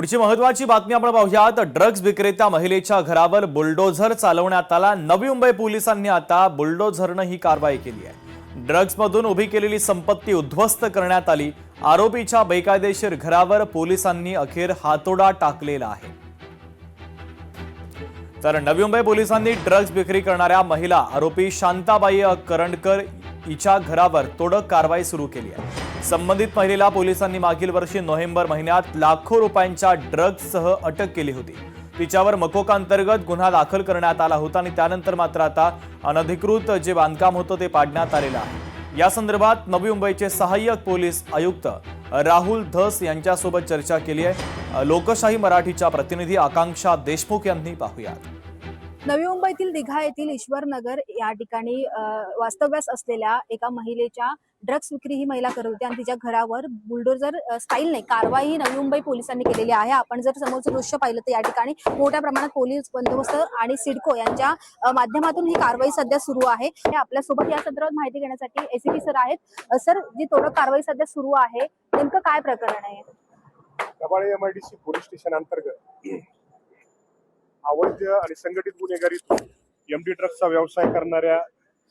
पुढची महत्त्वाची बातमी आपण पाहूयात। ड्रग्ज विक्रेत्या महिलेच्या घरावर बुलडोझर चालवण्यात आला। नवी मुंबई पोलिसांनी आता बुलडोझरने ही कारवाई केली आहे। ड्रग्जमधून उभी केलेली संपत्ती उद्ध्वस्त करण्यात आली। आरोपीच्या बेकायदेशीर घरावर पोलिसांनी अखेर हातोडा टाकलेला आहे। तर नवी मुंबई पोलिसांनी ड्रग्ज विक्री करणाऱ्या महिला आरोपी शांताबाई करंडकर हिच्या घरावर तोडक कारवाई सुरू केली आहे। संबंधित महिलेला पोलिसांनी मागील वर्षी नोव्हेंबर महिन्यात लाखो रुपयांच्या ड्रग्जसह अटक केली होती। तिच्यावर मकोका अंतर्गत गुन्हा दाखल करण्यात आला होता आणि त्यानंतर मात्र आता अनधिकृत जे बांधकाम होतं ते पाडण्यात आलेलं आहे। या संदर्भात नवी मुंबईचे सहाय्यक पोलीस आयुक्त राहुल धस यांच्यासोबत चर्चा केली आहे। लोकशाही मराठीच्या प्रतिनिधी आकांक्षा देशमुख यांनी पाहूयात। नवी मुंबईतील दिघा येथील ईश्वरनगर या ठिकाणी वास्तव्यास असलेल्या एका महिलेच्या ड्रग्ज विक्री ही महिला करत होती आणि तिच्या घरावर बुलडोझर स्टाईलने कारवाई नवी मुंबई पोलिसांनी केलेली आहे। आपण जर समोरचं दृश्य पाहिलं तर या ठिकाणी मोठ्या प्रमाणात पोलीस बंदोबस्त आणि सिडको यांच्या माध्यमातून ही कारवाई सध्या सुरू आहे। आपल्यासोबत या संदर्भात माहिती घेण्यासाठी एसीपी सर आहेत। सर, जी तोडक कारवाई सध्या सुरू आहे, नेमकं काय प्रकरण आहे? कबाळे एमआयडीसी पोलीस स्टेशन अंतर्गत अवैध आणि संघटित गुन्हेगारीतून एमडी ड्रग्सचा व्यवसाय करणाऱ्या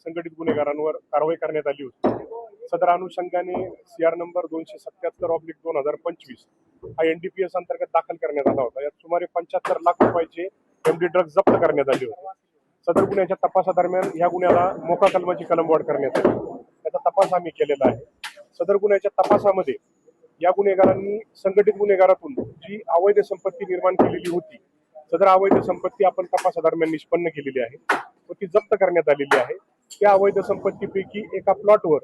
संघटित गुन्हेगारांवर कारवाई करण्यात आली होती। सदर अनुषंगाने सीआर नंबर 277/2025 हा एनडीपीएस अंतर्गत दाखल करण्यात आला होता। यात सुमारे 75 लाख रुपयाचे एमडी ड्रग्ज जप्त करण्यात आले होते। सदर गुन्ह्याच्या तपासादरम्यान या गुन्ह्याला मोका कलमाची कलमवाढ करण्यात आली। त्याचा तपास आम्ही केलेला आहे। सदर गुन्ह्याच्या तपासामध्ये या गुन्हेगारांनी संघटित गुन्हेगारातून जी अवैध संपत्ती निर्माण केलेली होती, सदर अवैध संपत्ती आपण तपासादरम्यान निष्पन्न केलेली आहे व ती जप्त करण्यात आलेली आहे। त्या अवैध संपत्तीपैकी एका प्लॉटवर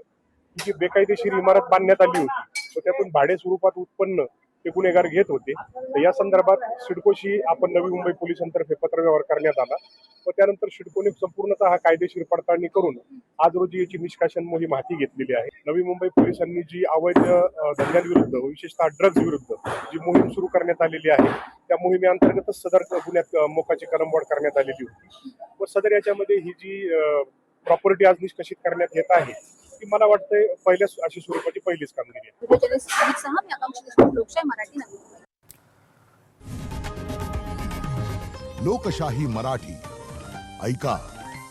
जी बेकायदेशीर इमारत बांधण्यात आली होती व त्यातून भाडे स्वरूपात उत्पन्न ते गुन्हेगार घेत होते। तर या संदर्भात सिडकोशी आपण नवी मुंबई पोलिसांतर्फे पत्रव्यवहार करण्यात आला व त्यानंतर सिडकोने संपूर्णतः हा कायदेशीर पडताळणी करून आज रोजी याची निष्कासन मोहीम हाती घेतलेली आहे। नवी मुंबई पोलिसांनी जी अवैध धंद्यांविरुद्ध व विशेषतः ड्रग्ज विरुद्ध जी मोहीम सुरू करण्यात आलेली आहे, त्या मोहिमेअंतर्गतच सदर गुन्ह्यात मोकाची कलमवाढ करण्यात आलेली होती व सदर याच्यामध्ये ही जी प्रॉपर्टी आज निष्कासित करण्यात येत आहे ती मला वाटतंय पहिल्याच अशी स्वरूपाची पहिलीच कामगिरी आहे। लोकशाही मराठी ऐका,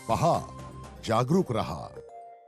पहा, जागरूक रहा।